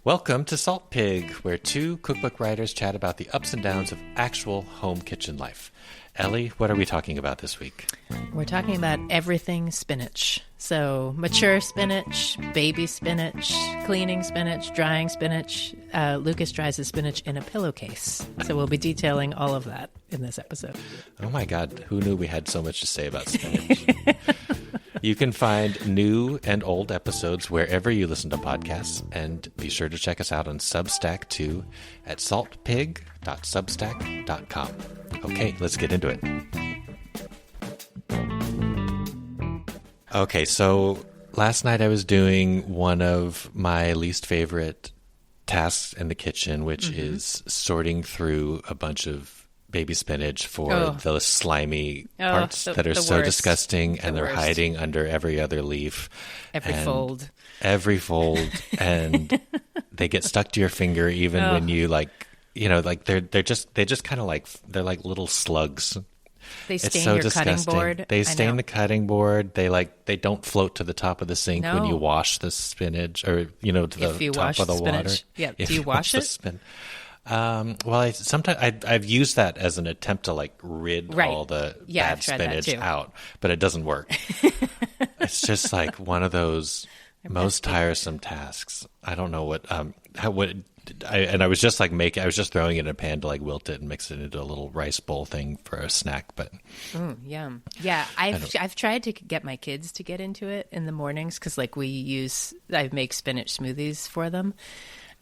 Welcome to Salt Pig, where two cookbook writers chat about the ups and downs of actual home kitchen life. Ellie, what are we talking about this week? We're talking about everything spinach. So mature spinach, baby spinach, cleaning spinach, drying spinach. Lucas dries his spinach in a pillowcase. So we'll be detailing all of that in this episode. Oh my God, who knew we had so much to say about spinach? You can find new and old episodes wherever you listen to podcasts, and be sure to check us out on Substack too at saltpig.substack.com. Okay, let's get into it. Okay, so last night I was doing one of my least favorite tasks in the kitchen, which is sorting through a bunch of baby spinach for those slimy parts that are so disgusting, and they're hiding under every other leaf. Every fold, and they get stuck to your finger even when you they just kind of like, they're like little slugs. They stain your cutting board. They stain the cutting board. They don't float to the top of the sink when you wash the spinach, or to the top of the water. Yeah. Do you wash it? Well, I've used that as an attempt to rid all the bad spinach out, but it doesn't work. It's just like one of those most tiresome tasks. I don't know what I was just I was just throwing it in a pan to wilt it and mix it into a little rice bowl thing for a snack. But yum. Yeah, I've tried to get my kids to get into it in the mornings because I make spinach smoothies for them,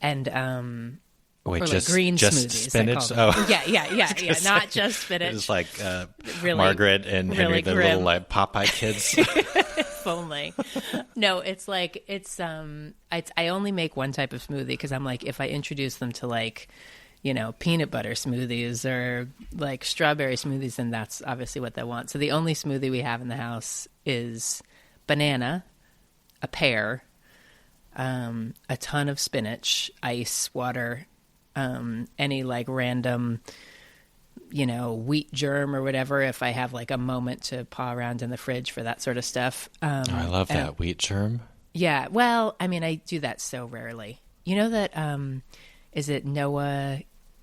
and wait, green just smoothies. spinach? Yeah. Not just spinach. It's like really, Margaret and Henry, the little Popeye kids. If only. No, it's I only make one type of smoothie because I'm like, if I introduce them to peanut butter smoothies or strawberry smoothies, then that's obviously what they want. So the only smoothie we have in the house is banana, a pear, a ton of spinach, ice, water, any random wheat germ or whatever, if I have a moment to paw around in the fridge for that sort of stuff. I love that wheat germ. Yeah, well, I do that so rarely. You know that is it Noah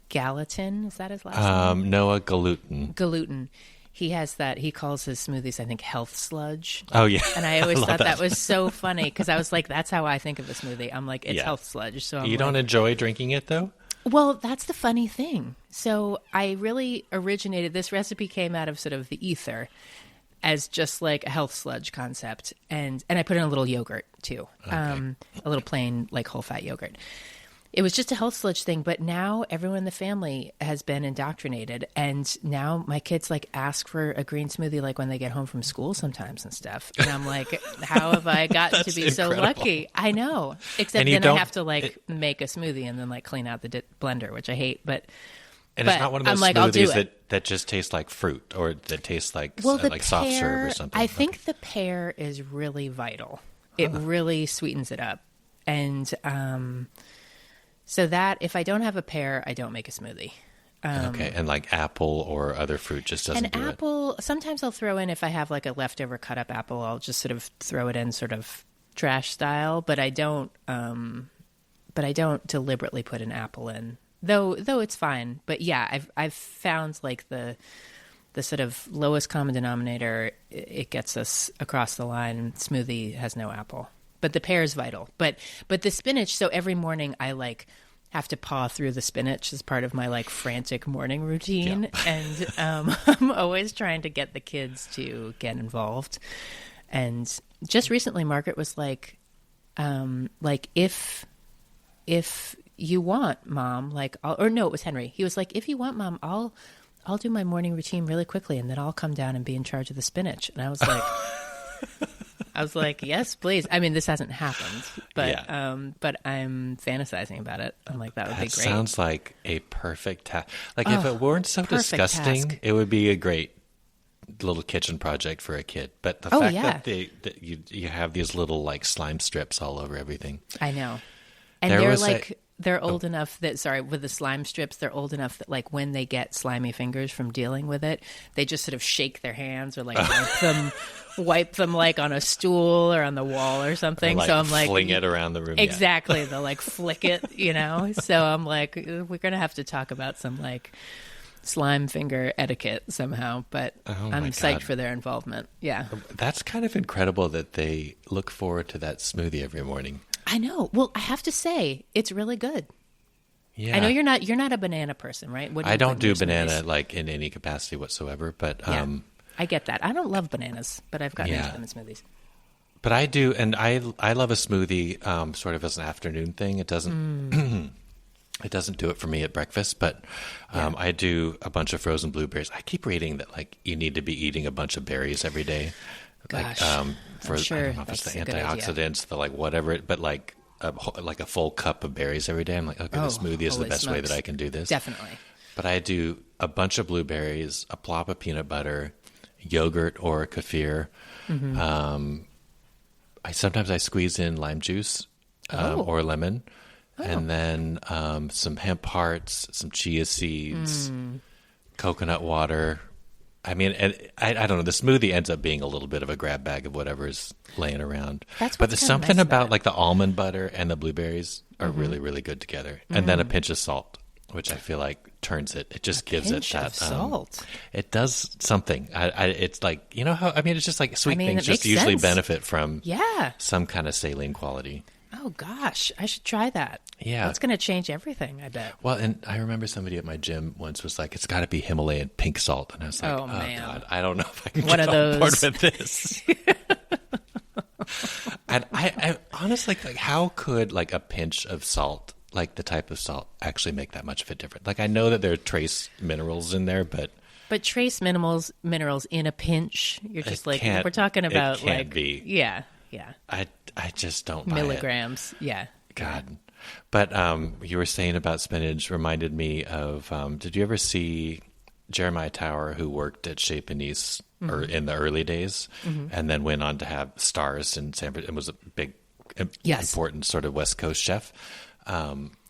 Gallatin? Is that his last name? Noah Gallatin. He has that. He calls his smoothies, I think, health sludge. Oh, yeah. And I always thought that was so funny because I was like, that's how I think of a smoothie. I'm like, it's health sludge. So you don't enjoy drinking it, though? Well, that's the funny thing. So I really originated, this recipe came out of sort of the ether as just a health sludge concept. And I put in a little yogurt, too. Okay. A little plain, whole fat yogurt. It was just a health sludge thing, but now everyone in the family has been indoctrinated, and now my kids ask for a green smoothie when they get home from school sometimes and stuff. And I'm like, how have I gotten to be so lucky? I know. Except then I have to make a smoothie and then clean out the blender, which I hate. But it's not one of those smoothies that just tastes like fruit, or that tastes like soft serve or something. I think the pear is really vital. It really sweetens it up, and so that if I don't have a pear, I don't make a smoothie. Okay, and apple or other fruit just doesn't do it? An apple, sometimes I'll throw in, if I have a leftover cut up apple, I'll just sort of throw it in sort of trash style, but I don't deliberately put an apple in. Though it's fine. But yeah, I've found the sort of lowest common denominator, it gets us across the line. Smoothie has no apple. But the pear is vital. But the spinach, so every morning I have to paw through the spinach as part of my frantic morning routine. Yep. And I'm always trying to get the kids to get involved. And just recently Margaret was if you want, Mom, it was Henry. He was like, if you want, Mom, I'll do my morning routine really quickly and then I'll come down and be in charge of the spinach. And I was like yes, please. I mean, this hasn't happened, but I'm fantasizing about it. I'm like, that would be great. Sounds like a perfect task. If it weren't so disgusting, it would be a great little kitchen project for a kid. But the fact that you have these little slime strips all over everything. I know. And they're they're old enough that, with the slime strips, they're old enough that like when they get slimy fingers from dealing with it, they just sort of shake their hands or like wipe them like on a stool or on the wall or something. Or, like, so I'm like, fling it around the room. Exactly. They'll like flick it, you know? So I'm like, we're going to have to talk about some like slime finger etiquette somehow, but I'm psyched for their involvement. Yeah. That's kind of incredible that they look forward to that smoothie every morning. I know. Well, I have to say, it's really good. Yeah. I know you're not a banana person, right? What do you I don't do banana smoothies? like in any capacity whatsoever, but I get that. I don't love bananas, but I've gotten into them in smoothies. But I do, and I love a smoothie sort of as an afternoon thing. It doesn't it doesn't do it for me at breakfast, but I do a bunch of frozen blueberries. I keep reading that like you need to be eating a bunch of berries every day. Gosh, for sure I don't know if it's the antioxidants, the like whatever, but like a full cup of berries every day. I'm like, okay, the smoothie is the best way that I can do this. Definitely. But I do a bunch of blueberries, a plop of peanut butter, yogurt or kefir. Mm-hmm. Sometimes I squeeze in lime juice or lemon, and then some hemp hearts, some chia seeds, coconut water. I mean, I don't know. The smoothie ends up being a little bit of a grab bag of whatever's laying around. But there's something nice about like the almond butter and the blueberries are really, really good together. And then a pinch of salt, which I feel like turns it. It just gives it that salt. It does something. It's like, you know how, I mean, it's just like sweet things just makes usually sense. benefit from Yeah. some kind of saline quality. Oh gosh, I should try that. Yeah. That's going to change everything, I bet. Well, and I remember somebody at my gym once was like, it's got to be Himalayan pink salt. And I was like, oh man. God, I don't know if I can One get of on board those. with this. And I honestly, like, how could like a pinch of salt, like the type of salt, actually make that much of a difference? Like, I know that there are trace minerals in there, but trace minerals in a pinch, you're just like, we're talking about like, be. Yeah. I just don't buy milligrams. it. Yeah. God. But you were saying about spinach reminded me of, did you ever see Jeremiah Tower, who worked at Chez Panisse or in the early days and then went on to have stars in San Francisco and was a big, important sort of West Coast chef.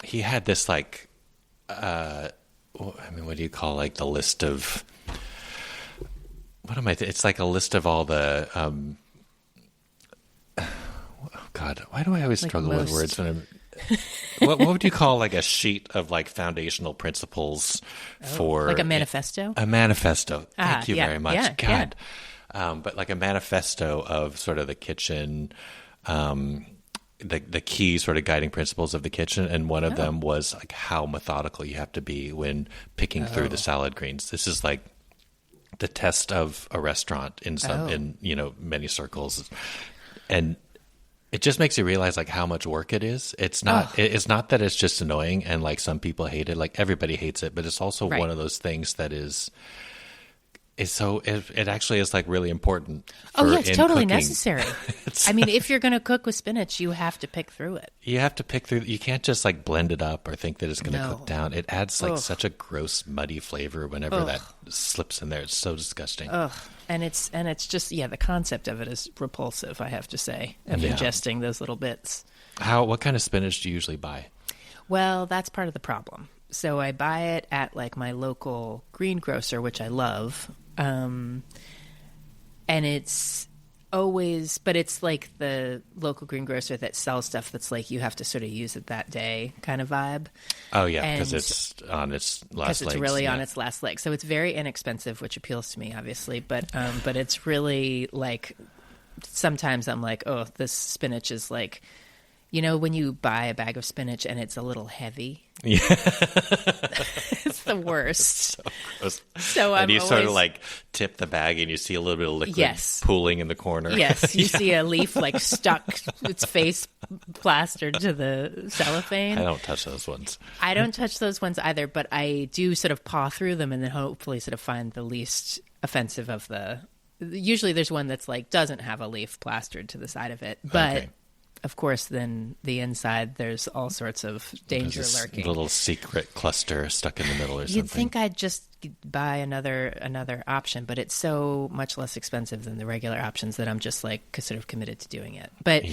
He had this like, what do you call like the list of, it's like a list of all the, God, why do I always struggle with words when I'm... what would you call like a sheet of like foundational principles for... Like a manifesto? A manifesto. Thank you very much. Yeah, God. Yeah. But like a manifesto of sort of the kitchen, the key sort of guiding principles of the kitchen. And one of them was like how methodical you have to be when picking through the salad greens. This is like the test of a restaurant in many circles. And it just makes you realize like how much work it is. It's not. It's not that it's just annoying and like some people hate it. Like everybody hates it, but it's also one of those things that is so. It actually is like really important. It's totally cooking. Necessary. I mean, if you're going to cook with spinach, you have to pick through it. You have to pick through. You can't just like blend it up or think that it's going to cook down. It adds like such a gross, muddy flavor whenever that slips in there. It's so disgusting. And it's just the concept of it is repulsive, I have to say, of ingesting those little bits. What kind of spinach do you usually buy? Well, that's part of the problem. So I buy it at like my local greengrocer, which I love, and it's always, but it's like the local greengrocer that sells stuff that's like you have to sort of use it that day kind of vibe. Oh yeah, because it's on its last legs. Because it's really on its last leg. So it's very inexpensive, which appeals to me, obviously. But it's really like sometimes I'm like, oh, this spinach is like, you know, when you buy a bag of spinach and it's a little heavy. Yeah. It's the worst. So gross. So and you sort of like tip the bag and you see a little bit of liquid pooling in the corner. Yes, you see a leaf like stuck, its face plastered to the cellophane. I don't touch those ones. I don't touch those ones either, but I do sort of paw through them and then hopefully sort of find the least offensive of the... Usually there's one that's like doesn't have a leaf plastered to the side of it, but... Okay. Of course, then the inside, there's all sorts of danger lurking. A little secret cluster stuck in the middle or something. You'd think I'd just buy another option, but it's so much less expensive than the regular options that I'm just like sort of committed to doing it. But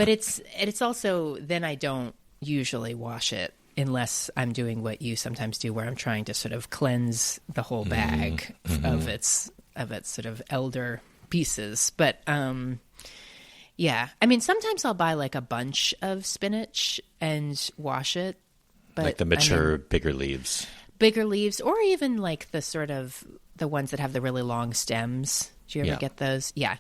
it's also, then I don't usually wash it unless I'm doing what you sometimes do, where I'm trying to sort of cleanse the whole bag of its sort of elder pieces. But yeah, I mean, sometimes I'll buy like a bunch of spinach and wash it. But, like the mature, bigger leaves, or even like the sort of the ones that have the really long stems. Do you ever get those? Yeah.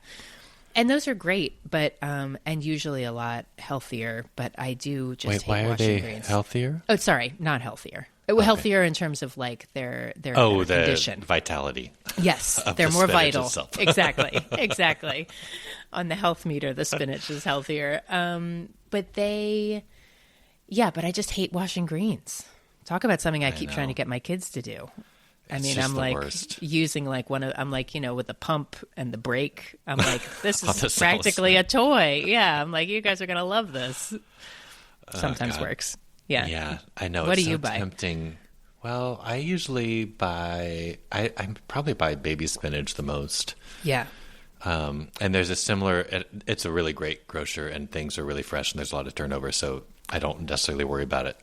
And those are great, but and usually a lot healthier. But I do just hate why are washing they greens. Healthier? Oh, sorry, not healthier. Healthier in terms of like their the condition. Vitality. Yes, they're more vital. Itself. Exactly. On the health meter, the spinach is healthier. But I just hate washing greens. Talk about something I keep trying to get my kids to do. I'm like worst. using like I'm like, with the pump and the brake. I'm like, this is practically a toy. Yeah. I'm like, you guys are going to love this. Sometimes works. Yeah. Yeah. I know. What do you buy? Tempting. Well, I usually buy, I probably buy baby spinach the most. Yeah. And there's a similar, it's a really great grocer and things are really fresh and there's a lot of turnover. So I don't necessarily worry about it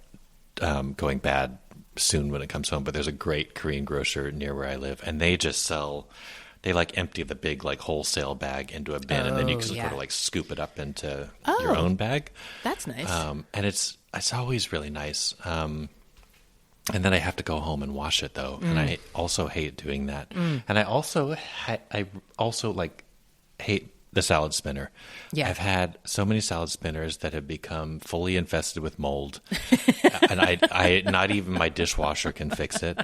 going bad soon when it comes home. But there's a great Korean grocer near where I live and they just they like empty the big like wholesale bag into a bin and then you can sort of like scoop it up into your own bag. That's nice. And it's always really nice. And then I have to go home and wash it though. And I also hate doing that. And I also like hate the salad spinner. Yeah. I've had so many salad spinners that have become fully infested with mold. And I not even my dishwasher can fix it.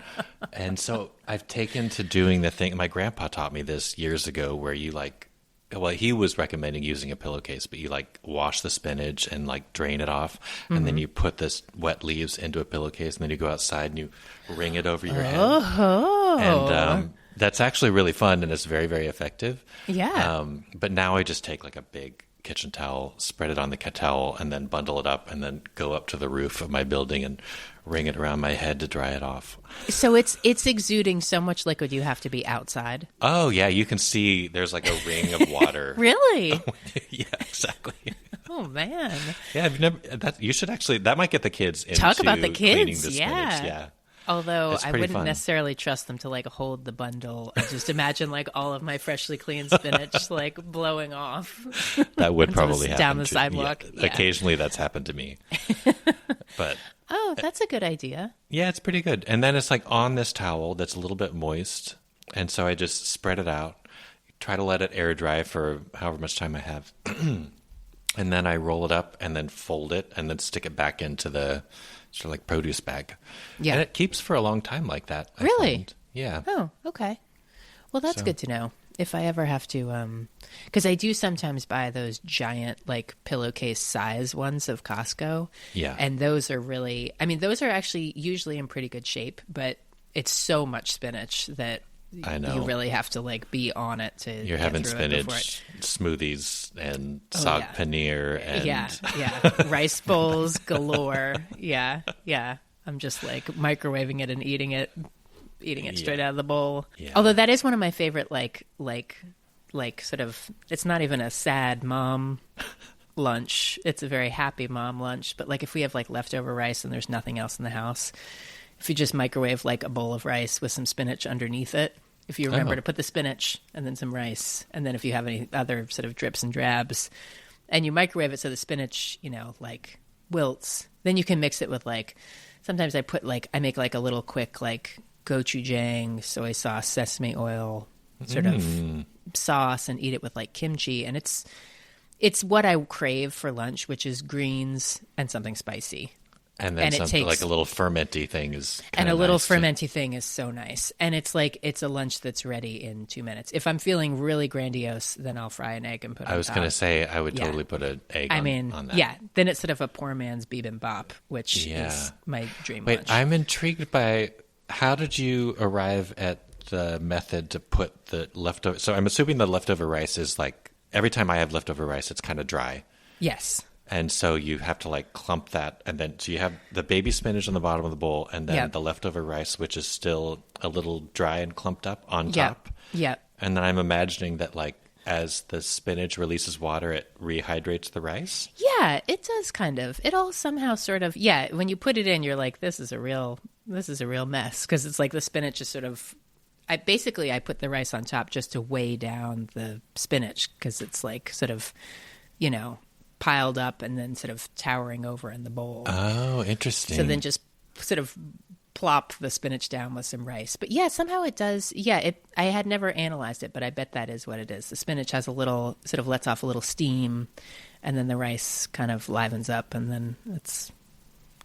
And so I've taken to doing the thing. My grandpa taught me this years ago where you he was recommending using a pillowcase, but you like wash the spinach and like drain it off. And then you put this wet leaves into a pillowcase and then you go outside and you wring it over your head. And that's actually really fun and it's very, very effective. Yeah. But now I just take like a big kitchen towel, spread it on the towel and then bundle it up and then go up to the roof of my building and wring it around my head to dry it off. So it's exuding so much liquid you have to be outside. Oh yeah, you can see there's like a ring of water. Really? Yeah, exactly. Oh man. Yeah, you should actually, that might get the kids into talk about the cleaning kids. The spinach. Yeah. Although I wouldn't fun. necessarily trust them to like hold the bundle. I just imagine like all of my freshly cleaned spinach like blowing off. That would probably happen down the sidewalk. Yeah. Occasionally that's happened to me. But that's a good idea. Yeah, it's pretty good. And then it's like on this towel that's a little bit moist. And so I just spread it out, try to let it air dry for however much time I have. And then I roll it up and then fold it and then stick it back into the sort of like produce bag. Yeah. And it keeps for a long time like that. Really? Yeah. Oh, okay. Well, that's good to know. If I ever have to, because I do sometimes buy those giant like pillowcase size ones of Costco. Yeah. And those are really, those are actually usually in pretty good shape, but it's so much spinach that I know. You really have to like be on it to. You're having spinach smoothies and sag paneer and rice bowls galore. Yeah. I'm just like microwaving it and eating it straight out of the bowl. Yeah. Although that is one of my favorite like sort of, it's not even a sad mom lunch. It's a very happy mom lunch. But like if we have like leftover rice and there's nothing else in the house, if you just microwave like a bowl of rice with some spinach underneath it, if you remember to put the spinach and then some rice, and then if you have any other sort of drips and drabs, and you microwave it so the spinach, like wilts, then you can mix it with like, sometimes I make like a little quick like gochujang, soy sauce, sesame oil sort of sauce and eat it with like kimchi. And it's what I crave for lunch, which is greens and something spicy. And then something like a little fermenty thing is kind of nice. And a little fermenty thing is so nice. And it's like, it's a lunch that's ready in 2 minutes. If I'm feeling really grandiose, then I'll fry an egg and put it on top. I was going to say, I would totally put an egg on that. Yeah. Then it's sort of a poor man's bibimbap, which is my dream lunch. I'm intrigued by, how did you arrive at the method to put the leftover? So I'm assuming the leftover rice is like, every time I have leftover rice, it's kind of dry. Yes. And so you have to like clump that. And then so you have the baby spinach on the bottom of the bowl and then the leftover rice, which is still a little dry and clumped up on top. Yeah. And then I'm imagining that like as the spinach releases water, it rehydrates the rice? Yeah, it does kind of. It all somehow sort of, yeah, when you put it in, you're like, this is a real mess. Because it's like the spinach is sort of, I put the rice on top just to weigh down the spinach because it's like sort of, piled up and then sort of towering over in the bowl. Oh, interesting. So then just sort of plop the spinach down with some rice. But yeah, somehow it does. Yeah, I had never analyzed it, but I bet that is what it is. The spinach has a little, sort of lets off a little steam, and then the rice kind of livens up, and then it's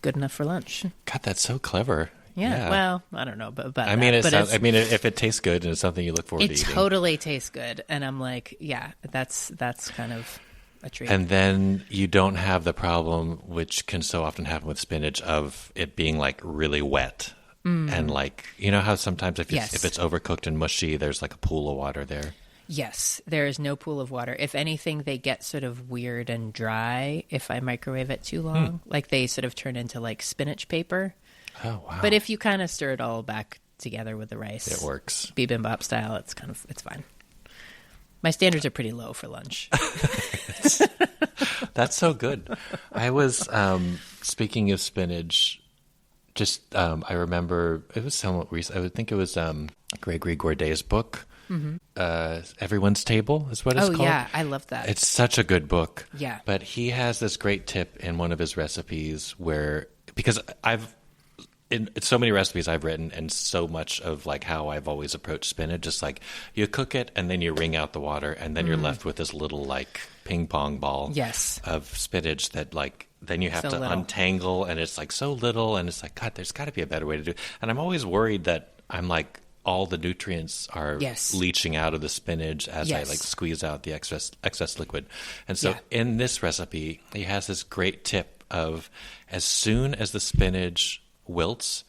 good enough for lunch. God, that's so clever. Yeah. Well, I don't know about that. If it tastes good and it's something you look forward to eating. It totally tastes good. And I'm like, yeah, that's kind of a treat. And then you don't have the problem, which can so often happen with spinach, of it being like really wet. And like, how sometimes if it's overcooked and mushy, there's like a pool of water there. Yes, there is no pool of water. If anything, they get sort of weird and dry if I microwave it too long. Like they sort of turn into like spinach paper. Oh, wow. But if you kind of stir it all back together with the rice, it works. Bibimbap style, it's fine. My standards are pretty low for lunch. That's so good. I was, speaking of spinach, I remember it was somewhat recent. I would think it was Gregory Gourdet's book, Everyone's Table is what it's called. Oh, yeah. I love that. It's such a good book. Yeah. But he has this great tip in one of his recipes because it's so many recipes I've written, and so much of like how I've always approached spinach, just like you cook it and then you wring out the water, and then you're left with this little like ping pong ball of spinach that like then you have to untangle, and it's like so little, and it's like, God, there's got to be a better way to do it. And I'm always worried that I'm like all the nutrients are leaching out of the spinach as I like squeeze out the excess liquid. And so in this recipe, he has this great tip of as soon as the spinach wilts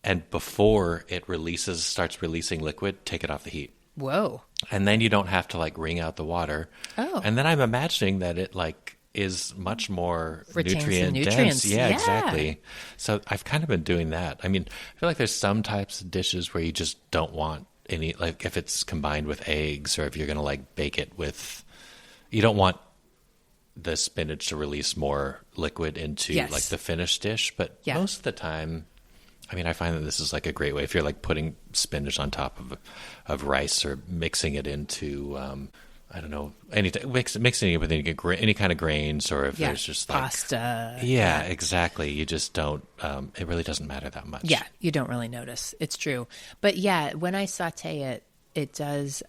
and before it starts releasing liquid, take it off the heat. Whoa. And then you don't have to like wring out the water. Oh. And then I'm imagining that it like is much more nutrient dense. Yeah, exactly. So I've kind of been doing that. I mean, I feel like there's some types of dishes where you just don't want any, like if it's combined with eggs, or if you're going to like bake it with, you don't want the spinach to release more liquid into like the finished dish. But most of the time, I mean, I find that this is like a great way if you're like putting spinach on top of rice, or mixing it into, I don't know, mixing it with any kind of grains, or if there's just like pasta. Yeah, exactly. You just don't, it really doesn't matter that much. Yeah, you don't really notice. It's true. But yeah, when I saute it, it does,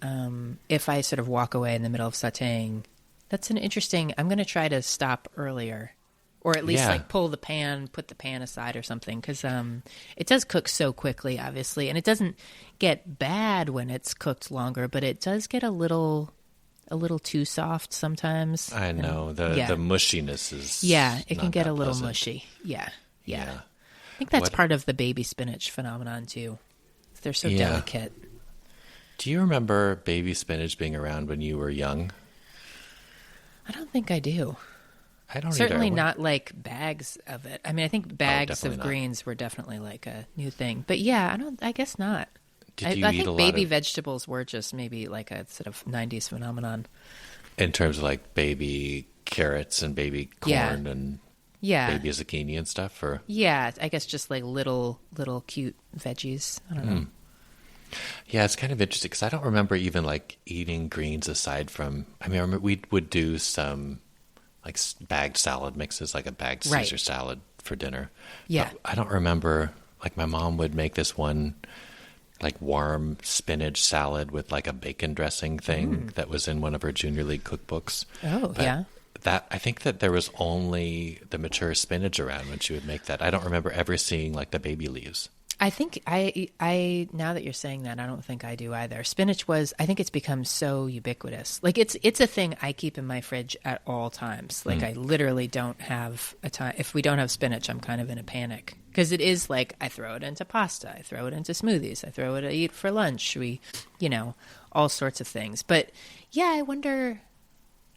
if I sort of walk away in the middle of sauteing, that's an interesting, I'm going to try to stop earlier, or at least like put the pan aside or something, because it does cook so quickly, obviously, and it doesn't get bad when it's cooked longer, but it does get a little too soft sometimes. I know, the mushiness is it can get a little mushy. Yeah. I think that's part of the baby spinach phenomenon too. They're so delicate. Do you remember baby spinach being around when you were young? I don't think I do. I don't Certainly either. not like bags of it. I mean, I think bags of greens were definitely like a new thing. But yeah, I guess not. Did you eat think a lot baby of vegetables were just maybe like a sort of 90s phenomenon. In terms of like baby carrots and baby corn and baby zucchini and stuff? Or? Yeah, I guess just like little cute veggies. I don't know. Yeah, it's kind of interesting because I don't remember even like eating greens aside from, I mean, I remember we would do some like bagged salad mixes, like a bagged Caesar salad for dinner. Yeah. But I don't remember, like my mom would make this one like warm spinach salad with like a bacon dressing thing that was in one of her junior league cookbooks. Oh, but I think that there was only the mature spinach around when she would make that. I don't remember ever seeing like the baby leaves. I think I now that you're saying that, I don't think I do either. Spinach I think it's become so ubiquitous. Like it's a thing I keep in my fridge at all times. Like I literally don't have a time. If we don't have spinach, I'm kind of in a panic. Because it is like I throw it into pasta, I throw it into smoothies, I throw it to eat for lunch. We, all sorts of things. But yeah, I wonder,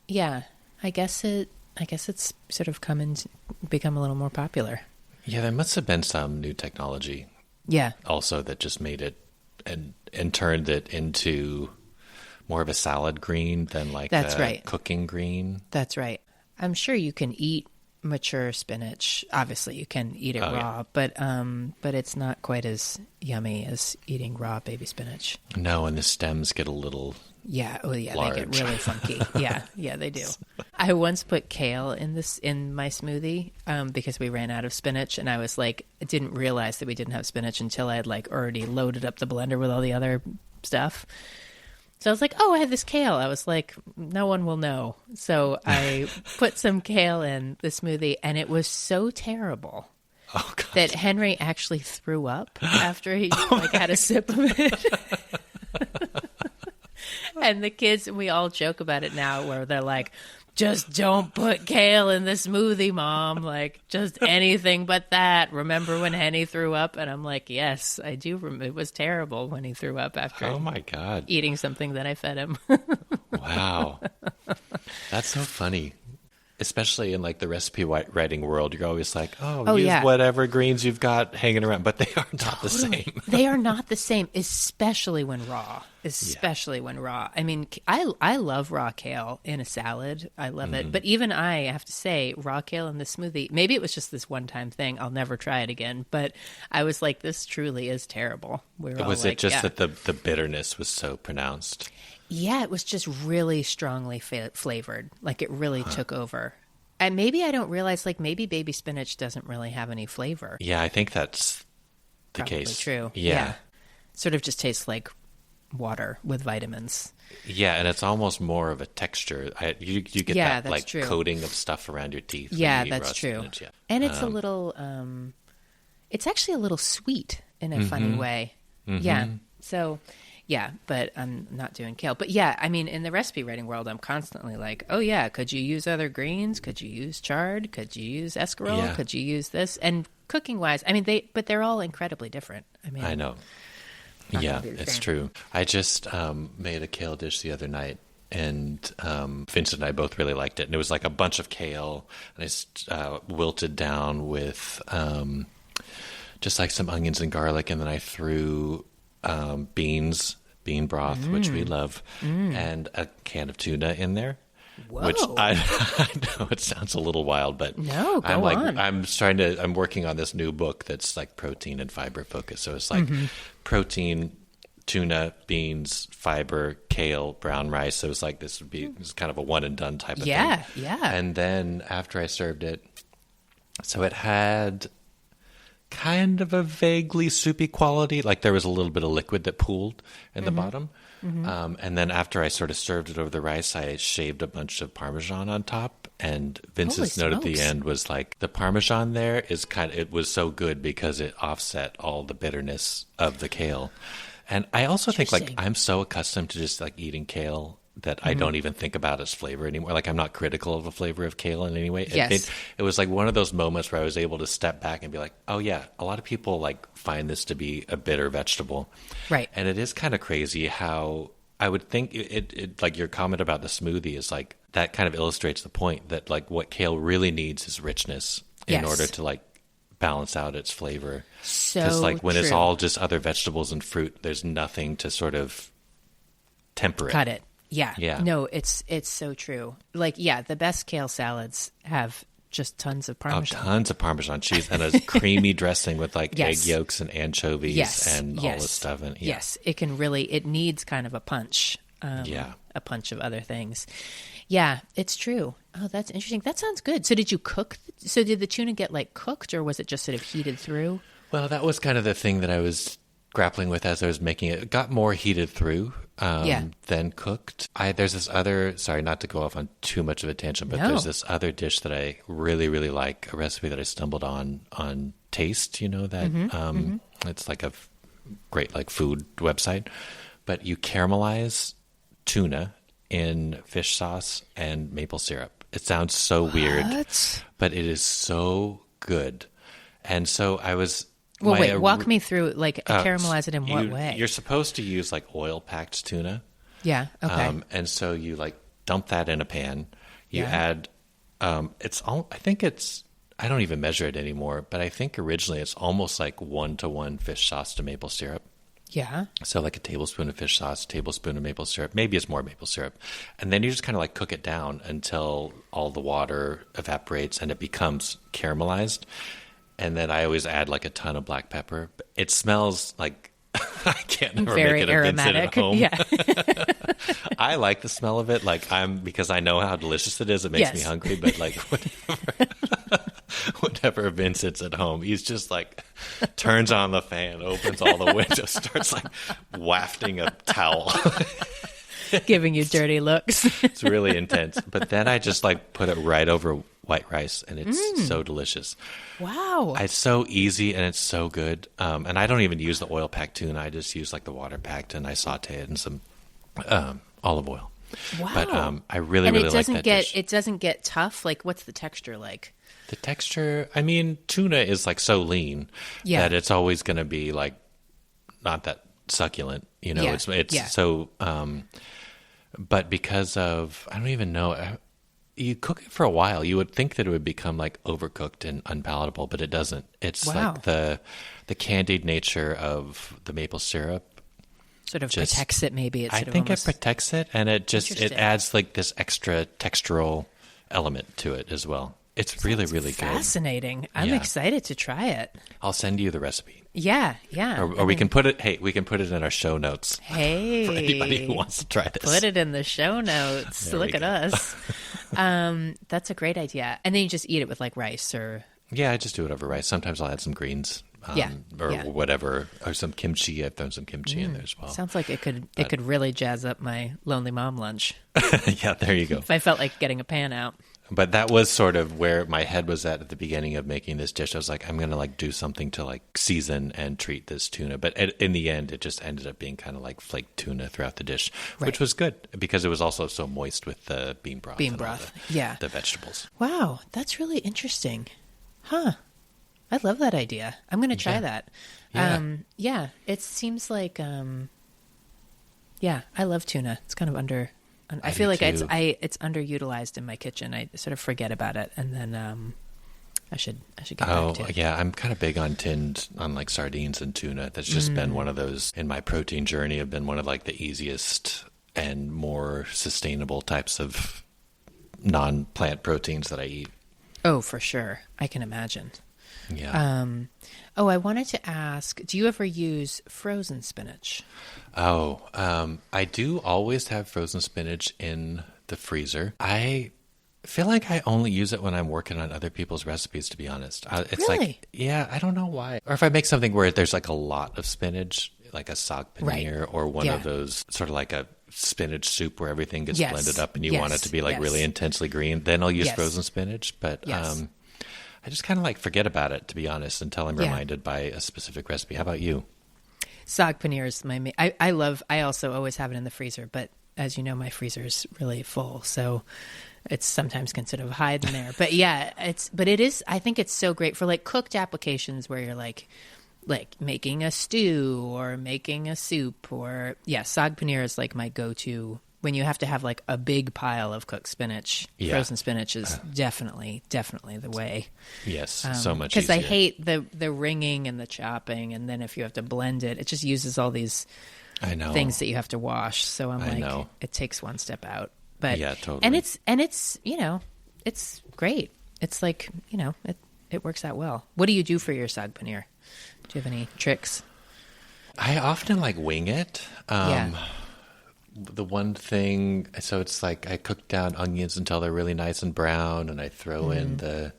I guess it's sort of become a little more popular. Yeah, there must have been some new technology. Yeah. Also that just made it and turned it into more of a salad green than like That's a right. cooking green. That's right. I'm sure you can eat mature spinach. Obviously, you can eat it raw, but it's not quite as yummy as eating raw baby spinach. No, and the stems get a little large. They get really funky. Yeah, they do. I once put kale in my smoothie because we ran out of spinach, and I was like, I didn't realize that we didn't have spinach until I had like already loaded up the blender with all the other stuff. So I was like, oh, I have this kale. I was like, no one will know. So I put some kale in the smoothie, and it was so terrible that Henry actually threw up after he had a sip of it. And the kids, we all joke about it now where they're like, just don't put kale in the smoothie, Mom. Like, just anything but that. Remember when Henny threw up? And I'm like, yes, I do. It was terrible when he threw up after oh my God, eating something that I fed him. Wow. That's so funny. Especially in like the recipe writing world, you're always like, use whatever greens you've got hanging around, but they are not the same. They are not the same, especially when raw. I mean, I love raw kale in a salad. I love it. But even I have to say, raw kale in the smoothie, maybe it was just this one-time thing. I'll never try it again. But I was like, this truly is terrible. Was it just that the bitterness was so pronounced? Yeah, it was just really strongly flavored. Like it really took over. And maybe I don't realize, like maybe baby spinach doesn't really have any flavor. Yeah, I think that's the Probably case. True. Yeah. Sort of just tastes like water with vitamins. Yeah, and it's almost more of a texture. You get that like true. Coating of stuff around your teeth. Yeah, that's true. Spinach, yeah. And it's a little, it's actually a little sweet in a funny way. Mm-hmm. Yeah. So... yeah, but I'm not doing kale. But yeah, I mean, in the recipe writing world, I'm constantly like, oh yeah, could you use other greens? Could you use chard? Could you use escarole? Yeah. Could you use this? And cooking wise, I mean, they're all incredibly different. I mean, I know. Yeah, it's true. I just made a kale dish the other night, and Vincent and I both really liked it. And it was like a bunch of kale, and I wilted down with just like some onions and garlic, and then I threw bean broth, which we love, and a can of tuna in there. Whoa. Which I know it sounds a little wild, but no, go on. I'm working on this new book that's like protein and fiber focused. So it's like protein, tuna, beans, fiber, kale, brown rice. So it's like this is kind of a one and done type of thing. Yeah. And then after I served it, so it had kind of a vaguely soupy quality. Like there was a little bit of liquid that pooled in the bottom. Mm-hmm. And then after I sort of served it over the rice, I shaved a bunch of Parmesan on top. And Vincent's note at the end was like, the Parmesan there is it was so good because it offset all the bitterness of the kale. And I also think like I'm so accustomed to just like eating kale that I don't even think about its flavor anymore. Like I'm not critical of the flavor of kale in any way. Yes. It was like one of those moments where I was able to step back and be like, oh yeah, a lot of people like find this to be a bitter vegetable. Right. And it is kind of crazy how I would think it like your comment about the smoothie is like, that kind of illustrates the point that like what kale really needs is richness in order to like balance out its flavor. So because like when true. it's all just other vegetables and fruit, there's nothing to sort of temper it. Cut it. Yeah. Yeah. No, it's so true. Like, yeah, the best kale salads have just tons of Parmesan. Oh, tons of Parmesan cheese and a creamy dressing with like egg yolks and anchovies and all this stuff. And, Yes, it needs kind of a punch. A punch of other things. Yeah, it's true. Oh, that's interesting. That sounds good. So did you cook? So did the tuna get like cooked or was it just sort of heated through? Well, that was kind of the thing that I was grappling with as I was making it. It got more heated through than cooked. There's this other, sorry, not to go off on too much of a tangent, but there's this other dish that I really, really like, a recipe that I stumbled on Taste, that it's like a great like food website, but you caramelize tuna in fish sauce and maple syrup. It sounds so weird, but it is so good. And so I was... Well, wait, walk me through, like, caramelize it in what way? You're supposed to use, like, oil-packed tuna. Yeah, okay. And so you, like, dump that in a pan. You add... I don't even measure it anymore, but I think originally it's almost like 1-to-1 fish sauce to maple syrup. Yeah. So like a tablespoon of fish sauce, a tablespoon of maple syrup. Maybe it's more maple syrup. And then you just kind of like cook it down until all the water evaporates and it becomes caramelized. And then I always add like a ton of black pepper. It smells like I can't never very make it a Vincent at home. Yeah. I like the smell of it. Like because I know how delicious it is. It makes me hungry. But like whenever Vincent's at home, he's just like turns on the fan, opens all the windows, starts like wafting a towel. Giving you dirty looks. It's really intense. But then I just like put it right over white rice and it's so delicious. Wow. It's so easy and it's so good. And I don't even use the oil packed tuna. I just use like the water packed and I saute it in some olive oil. Wow. But I really like that dish. It doesn't get tough. Like what's the texture like? The texture, I mean, tuna is like so lean that it's always going to be like not that succulent. You know, it's so, but because of, I don't even know, you cook it for a while, you would think that it would become like overcooked and unpalatable, but it doesn't. It's like the candied nature of the maple syrup sort of protects it. Maybe it's I think it protects it, and it adds like this extra textural element to it as well. It's really good. Fascinating. I'm excited to try it. I'll send you the recipe. Yeah. Or we can put it. Hey, we can put it in our show notes. Hey, for anybody who wants to try this, put it in the show notes. Look at us. That's a great idea. And then you just eat it with like rice or. Yeah, I just do it over rice. Sometimes I'll add some greens. Whatever, or some kimchi. I've thrown some kimchi in there as well. Sounds like it could really jazz up my lonely mom lunch. Yeah, there you go. If I felt like getting a pan out. But that was sort of where my head was at the beginning of making this dish. I was like, I'm going to like do something to like season and treat this tuna. But in the end, it just ended up being kind of like flaked tuna throughout the dish, which was good because it was also so moist with the bean broth. The vegetables. Wow, that's really interesting. Huh. I love that idea. I'm going to try that. Yeah. It seems like, I love tuna. It's kind of I feel like it's underutilized in my kitchen. I sort of forget about it, and then I should get back to it. Yeah, I'm kind of big on like sardines and tuna. That's just been one of those in my protein journey. Have been one of like the easiest and more sustainable types of non-plant proteins that I eat. Oh, for sure. I can imagine. Yeah. I wanted to ask, do you ever use frozen spinach? I do always have frozen spinach in the freezer. I feel like I only use it when I'm working on other people's recipes, to be honest. It's really? I don't know why. Or if I make something where there's like a lot of spinach, like a saag paneer or one of those sort of like a spinach soup where everything gets blended up and you want it to be like really intensely green, then I'll use frozen spinach. But I just kind of like forget about it, to be honest, until I'm reminded by a specific recipe. How about you? Saag paneer is my I also always have it in the freezer, but as you know, my freezer is really full, so it's sometimes can sort of hide in there. But I think it's so great for like cooked applications where you're like making a stew or making a soup or saag paneer is like my go-to when you have to have like a big pile of cooked spinach. Frozen spinach is definitely the way. Yes, so much easier. Because I hate the wringing and the chopping, and then if you have to blend it, it just uses all these things that you have to wash. So it takes one step out. But totally. And it's it's great. It's like it works out well. What do you do for your saag paneer? Do you have any tricks? I often like wing it. The one thing, so it's like I cook down onions until they're really nice and brown, and I throw in the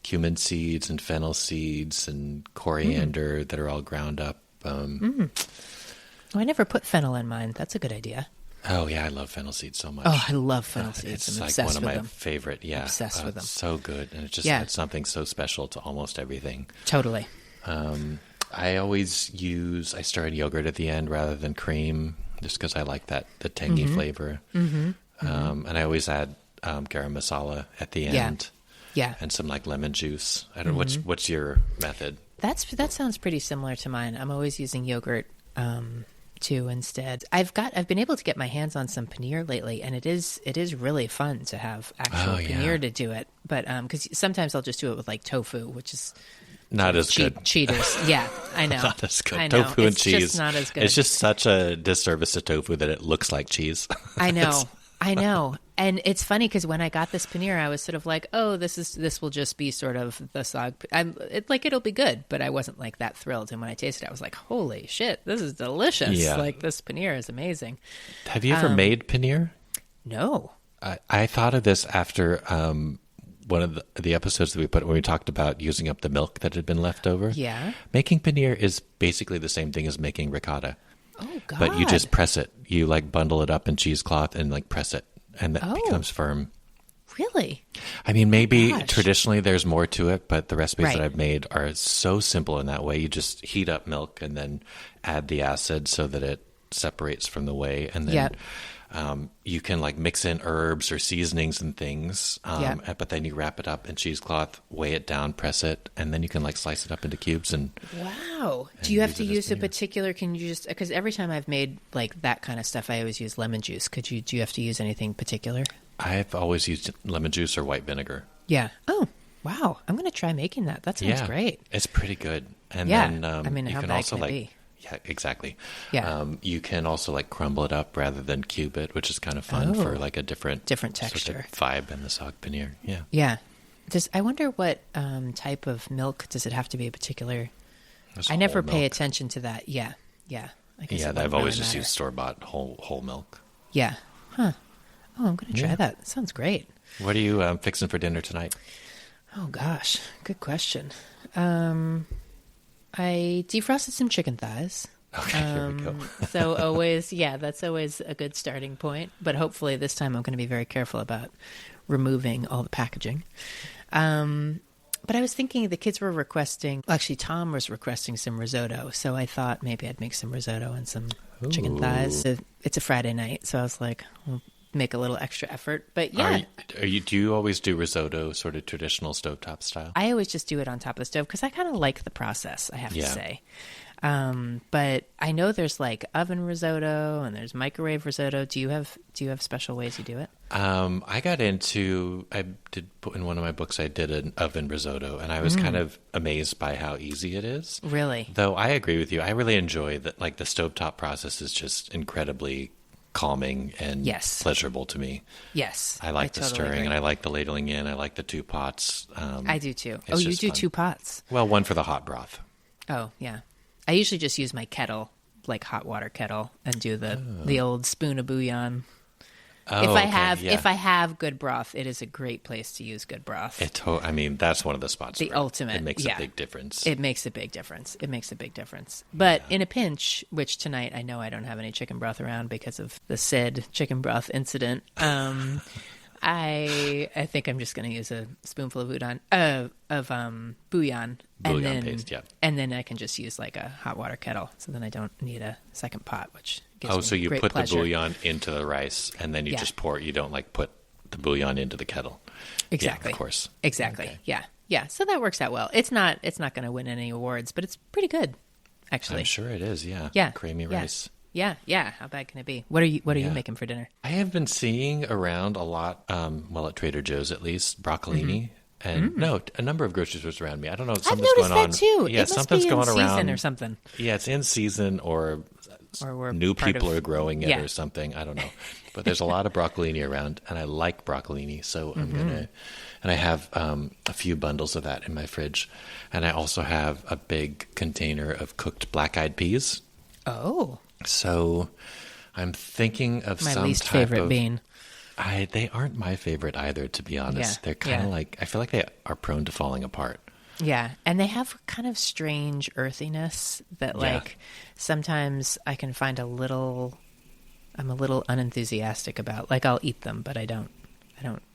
cumin seeds and fennel seeds and coriander that are all ground up. I never put fennel in mine. That's a good idea. Oh, yeah, I love fennel seeds so much. Oh, I love fennel seeds. It's I'm like one of my them. favorite. Yeah, obsessed with them. It's so good, and it just adds something so special to almost everything. Totally. I stir in yogurt at the end rather than cream, just because I like the tangy flavor. And I always add garam masala at the end. Yeah. And some like lemon juice. I don't know what's your method? That sounds pretty similar to mine. I'm always using yogurt too instead. I've been able to get my hands on some paneer lately, and it is really fun to have actual paneer to do it. But because sometimes I'll just do it with like tofu, which is Not as good. Cheaters. Yeah, I know. Not as good. I know. Tofu and it's cheese. Just not as good. It's just such a disservice to tofu that it looks like cheese. I know. I know. And it's funny because when I got this paneer, I was sort of like, oh, this will just be sort of the sog. It'll be good, but I wasn't like that thrilled. And when I tasted it, I was like, holy shit, this is delicious. Yeah. Like this paneer is amazing. Have you ever made paneer? No. I thought of this after one of the episodes that we put when we talked about using up the milk that had been left over. Yeah. Making paneer is basically the same thing as making ricotta. Oh, God. But you just press it. You like bundle it up in cheesecloth and like press it, and that becomes firm. Really? I mean, maybe traditionally there's more to it, but the recipes that I've made are so simple in that way. You just heat up milk and then add the acid so that it separates from the whey, and then you can like mix in herbs or seasonings and things, but then you wrap it up in cheesecloth, weigh it down, press it, and then you can like slice it up into cubes. And wow, do you have to use a particular? Can you just, because every time I've made like that kind of stuff, I always use lemon juice. Do you have to use anything particular? I've always used lemon juice or white vinegar. Yeah. Oh, wow. I'm going to try making that. That sounds great. It's pretty good. And then I mean, you how can bad also can it be? Yeah, exactly. Yeah. You can also like crumble it up rather than cube it, which is kind of fun for like a different texture, sort of vibe in the sog paneer. Yeah. Yeah. I wonder what type of milk does it have to be a particular? I never pay attention to that. Yeah. Yeah. I guess I've always just used store-bought whole milk. Yeah. Huh. Oh, I'm going to try that. That sounds great. What are you fixing for dinner tonight? Oh, gosh. Good question. I defrosted some chicken thighs. Okay, here we go. So always, that's always a good starting point. But hopefully this time I'm going to be very careful about removing all the packaging. But I was thinking the kids were requesting, actually Tom was requesting some risotto. So I thought maybe I'd make some risotto and some chicken thighs. It's a Friday night. So I was like, well, make a little extra effort. But yeah. Do you always do risotto sort of traditional stovetop style? I always just do it on top of the stove because I kind of like the process, I have to say. But I know there's like oven risotto and there's microwave risotto. Do you have special ways you do it? I did in one of my books, I did an oven risotto, and I was kind of amazed by how easy it is. Really? Though I agree with you. I really enjoy that. Like the stovetop process is just incredibly calming and pleasurable to me. Yes. I like the totally stirring agree. And I like the ladling in. I like the 2 pots. I do too. Oh, you do fun. 2 pots? Well, one for the hot broth. Oh, yeah. I usually just use my kettle, like hot water kettle, and do the old spoon of bouillon. Oh, if I have good broth, it is a great place to use good broth. I mean, that's one of the spots. The ultimate. It makes a big difference. It makes a big difference. But in a pinch, which tonight I know I don't have any chicken broth around because of the said chicken broth incident. I think I'm just going to use a spoonful of bouillon, paste, and then I can just use like a hot water kettle, so then I don't need a second pot, which gives me so you great put pleasure. the bouillon into the rice, and then you just pour it. You don't like put the bouillon into the kettle. Exactly. Yeah, of course. Exactly. Okay. Yeah. So that works out well. It's not going to win any awards, but it's pretty good, actually. I'm sure it is. Yeah. Yeah. Creamy rice. Yeah. How bad can it be? What are you making for dinner? I have been seeing around a lot, at Trader Joe's at least, broccolini. And a number of grocery stores around me. I don't know. Something's I've noticed going on. that too. Yeah, it must something's be going in around. Season or something. Yeah, it's in season, or new people are growing it or something. I don't know. But there's a lot of broccolini around, and I like broccolini, so I'm gonna. And I have a few bundles of that in my fridge, and I also have a big container of cooked black-eyed peas. Oh. So I'm thinking of my some least type favorite of bean. They aren't my favorite either, to be honest. They're kind of like, I feel like they are prone to falling apart. Yeah, and they have kind of strange earthiness that like sometimes I can find I'm a little unenthusiastic about. Like I'll eat them, but I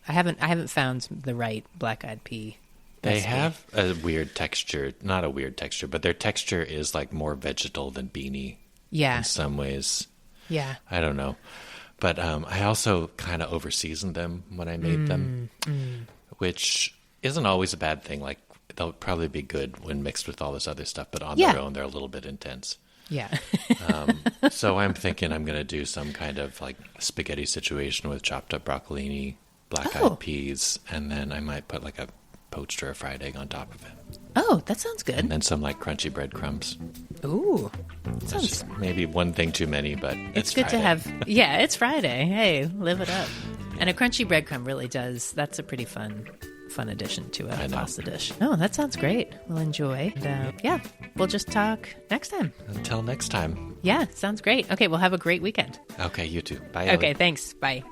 haven't found the right black-eyed pea. They have a weird texture, not a weird texture, but their texture is like more vegetal than beany. Yeah. In some ways. Yeah. I don't know. But I also kind of over-seasoned them when I made them, which isn't always a bad thing. Like, they'll probably be good when mixed with all this other stuff, but on their own, they're a little bit intense. Yeah. So I'm thinking I'm going to do some kind of, like, spaghetti situation with chopped up broccolini, black-eyed peas, and then I might put, like, a poached or a fried egg on top of it. Oh, that sounds good. And then some like crunchy breadcrumbs. Ooh. That's just maybe one thing too many, but it's good Friday. To have. Yeah, it's Friday. Hey, live it up. And a crunchy breadcrumb really does. That's a pretty fun addition to a pasta dish. Oh, that sounds great. We'll enjoy. And, yeah, we'll just talk next time. Until next time. Yeah, sounds great. Okay, well, have a great weekend. Okay, you too. Bye, Ellie. Okay, thanks. Bye.